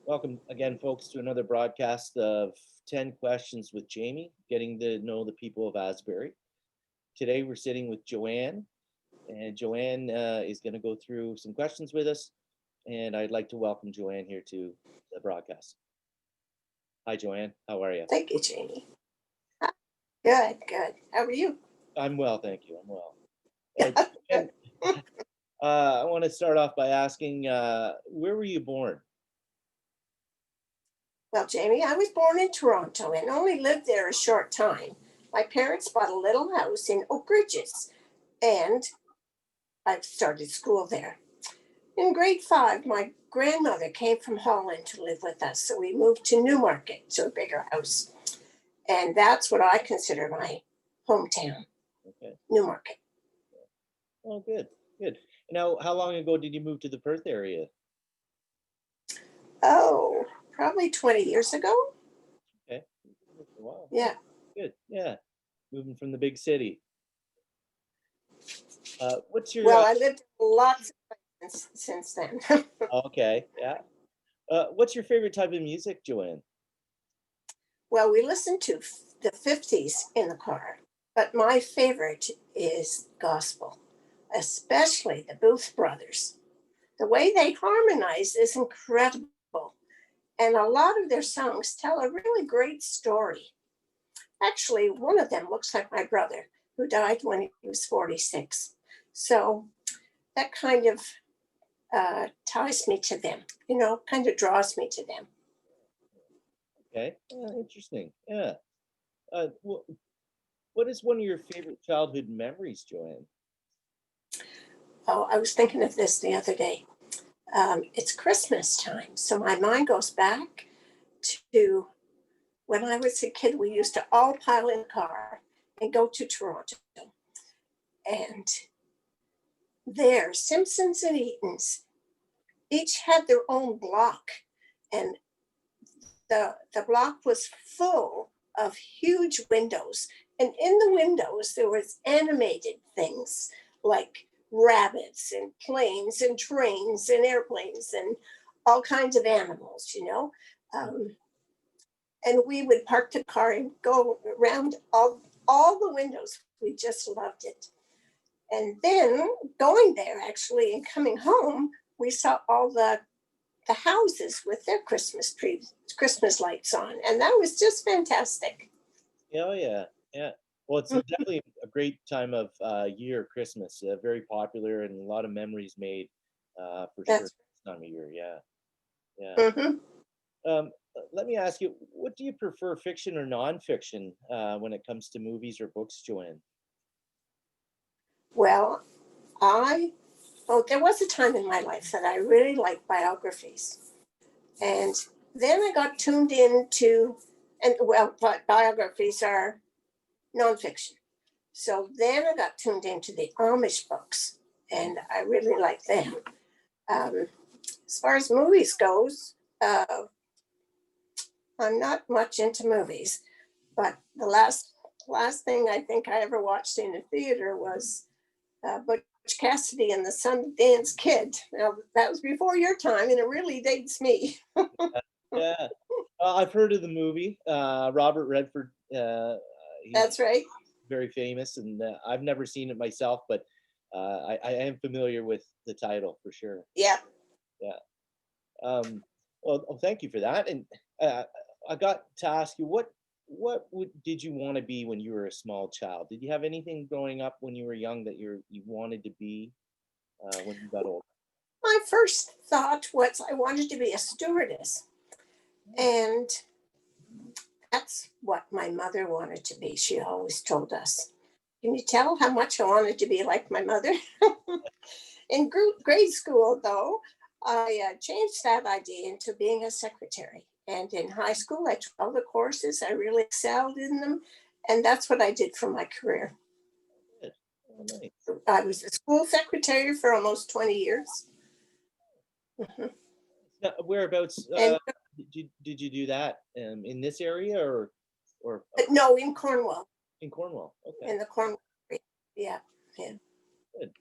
Welcome again, folks, to another broadcast of 10 Questions with Jamie, getting to know the people of Asbury. Today, we're sitting with Joanne, and Joanne is going to go through some questions with us. And I'd like to welcome Joanne here to the broadcast. Hi, Joanne. How are you? Thank you, Jamie. Good, good. How are you? I'm well, thank you. I'm well. Good. Joanne, I want to start off by asking, where were you born? Well, Jamie, I was born in Toronto and only lived there a short time. My parents bought a little house in Oak Ridges, and I started school there. In grade 5, my grandmother came from Holland to live with us, so we moved to Newmarket, to a bigger house. And that's what I consider my hometown, Okay. Newmarket. Oh, good, good. Now, how long ago did you move to the Perth area? Oh, probably 20 years ago. Okay. Wow. Yeah. Good. Yeah. Moving from the big city. What's your Well, I lived lots of places since then. okay? Yeah. What's your favorite type of music, Joanne? Well, we listened to the 50s in the car, but my favorite is gospel, especially the Booth Brothers. The way they harmonize is incredible, and a lot of their songs tell a really great story. Actually, one of them looks like my brother, who died when he was 46. So that kind of ties me to them, kind of draws me to them. Okay. Interesting. Yeah. What is one of your favorite childhood memories, Joanne? Oh, I was thinking of this the other day. It's Christmas time, so my mind goes back to when I was a kid. We used to all pile in a car and go to Toronto, and there, Simpsons and Eatons each had their own block, and the block was full of huge windows, and in the windows there was animated things like rabbits and planes and trains and airplanes and all kinds of animals. um, and we would park the car and go around all the windows. We just loved it. And then going there actually and coming home, we saw all the houses with their Christmas trees, Christmas lights on, and that was just fantastic. Yeah, oh, yeah, yeah. Well, it's Mhm. definitely a great time of year, Christmas. Very popular and a lot of memories made for sure That's this time of year. Yeah, yeah. hmm Let me ask you, what do you prefer, fiction or nonfiction, when it comes to movies or books, Joanne? well. I there was a time in my life that I really liked biographies, and then I got tuned into, and well, but biographies are nonfiction. So then I got tuned into the Amish books, and I really like them. Um, as far as movies goes, I'm not much into movies, but the last thing I think I ever watched in a theater was Butch Cassidy and the Sundance Kid. Now that was before your time, and it really dates me. Yeah, I've heard of the movie. Robert Redford, he's That's right. very famous, and I've never seen it myself, but I am familiar with the title for sure. Yeah. Yeah. Well, thank you for that. And uh, I got to ask you, did you want to be when you were a small child? Did you have anything growing up when you were young that you wanted to be when you got older? My first thought was I wanted to be a stewardess, and that's what my mother wanted to be. She always told us. Can you tell how much I wanted to be like my mother? In grade school, though, I changed that idea into being a secretary. And in high school, I took all the courses. I really excelled in them. And that's what I did for my career. Good. Oh, nice. I was a school secretary for almost 20 years. Mhm. Now, whereabouts And did you do that? In this area or no, in Cornwall, in Cornwall? Okay, in the Cornwall area. Yeah. Yeah. good.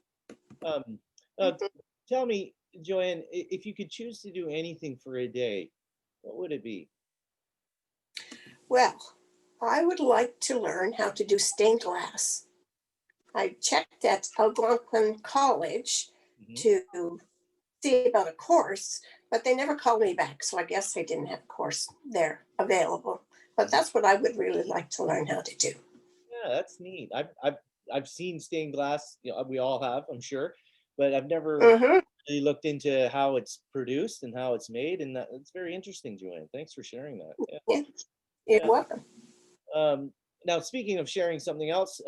Um, uh, Mhm. Tell me, Joanne, if you could choose to do anything for a day, what would it be? Well, I would like to learn how to do stained glass. I checked at Algonquin College Hmm. to see about a course, but they never called me back. So I guess they didn't have a course there available. But that's what I would really like to learn how to do. Yeah, that's neat. I've seen stained glass. We all have, I'm sure, but I've never Mm-hmm. really looked into how it's produced and how it's made, and it's very interesting, Joanne. Thanks for sharing that. Yeah, Yeah, you're yeah. welcome. Um, Now, speaking of sharing something else,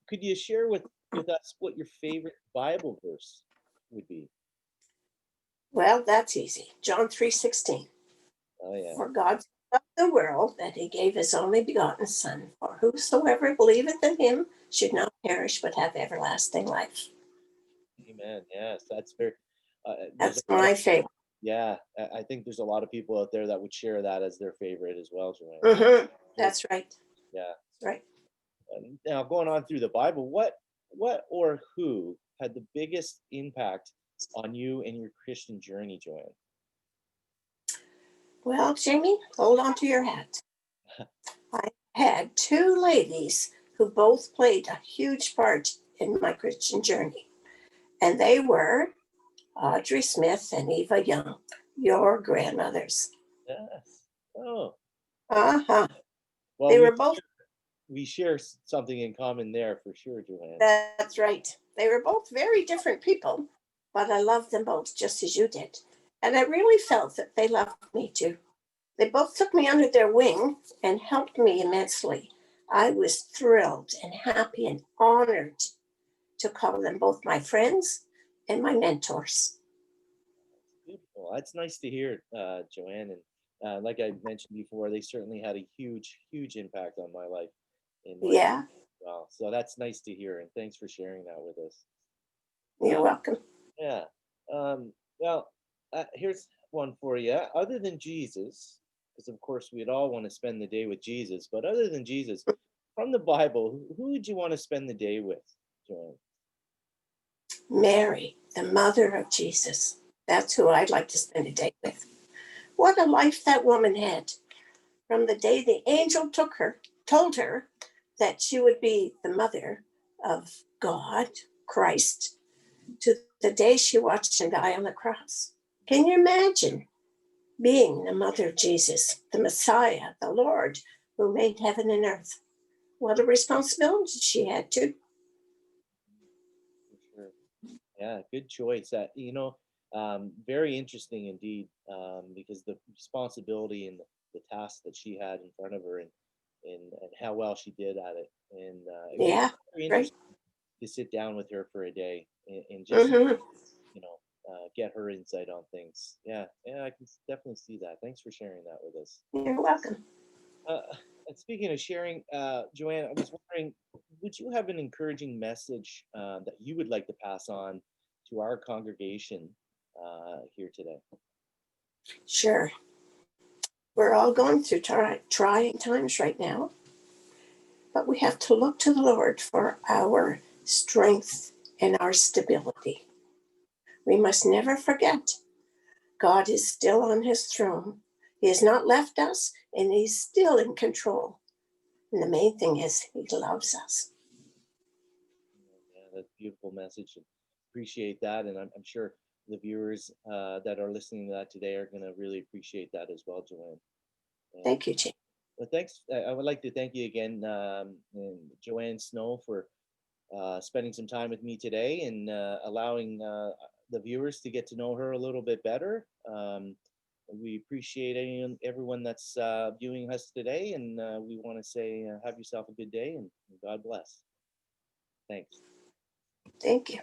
could you share with us what your favorite Bible verse would be? Well, that's easy. John 3:16. Oh yeah, For God so loved the world that he gave his only begotten Son, for whosoever believeth in him should not perish but have everlasting life. amen. Yes, that's very. There's a That's lot of, my favorite. yeah. I think there's a lot of people out there that would share that as their favorite as well, Joanne. Mm-hmm. Very, That's right. yeah. That's right. Now, going on through the Bible, what or who had the biggest impact on you and your Christian journey, Joanne? Well, Jamie, hold on to your hat. I had two ladies who both played a huge part in my Christian journey, and they were Audrey Smith and Eva Young, your grandmothers. Yes. Oh, Uh-huh. well, They were both, we share something in common there for sure, Joanne. that's right. They were both very different people, but I loved them both just as you did. And I really felt that they loved me too. They both took me under their wing and helped me immensely. I was thrilled and happy and honored to call them both my friends and my mentors. Beautiful. That's nice to hear, Joanne. And like I mentioned before, they certainly had a huge impact on my life in my Yeah, well. So that's nice to hear, and thanks for sharing that with us. you're welcome. Yeah. Well, here's one for you. Other than Jesus, because of course we'd all want to spend the day with Jesus, but other than Jesus, from the Bible, who would you want to spend the day with, Joanne? Mary, the mother of Jesus. That's who I'd like to spend a day with. What a life that woman had. From the day the angel told her that she would be the mother of God, Christ, to the day she watched him die on the cross. Can you imagine being the mother of Jesus, the Messiah, the Lord who made heaven and earth? What a responsibility she had too. For sure. Yeah, good choice. Very interesting indeed, because the responsibility and the task that she had in front of her, and how well she did at it, and it would be Yeah, very right. interesting to sit down with her for a day and just Mm-hmm. get her insight on things. Yeah, yeah, I can definitely see that. Thanks for sharing that with us. You're welcome. Uh, and speaking of sharing, Joanne, I was wondering, would you have an encouraging message that you would like to pass on to our congregation here today? Sure. We're all going through trying times right now, but we have to look to the Lord for our strength and our stability. We must never forget God is still on his throne. He has not left us and he's still in control. And the main thing is he loves us. Yeah, that's a beautiful message. And appreciate that, and I'm sure the viewers that are listening to that today are going to really appreciate that as well, Joanne. And Thank you, Jane. well, thanks. I would like to thank you again, and Joanne Snow, for spending some time with me today and allowing the viewers to get to know her a little bit better. We appreciate everyone that's viewing us today, and we want to say have yourself a good day and God bless. Thanks. Thank you.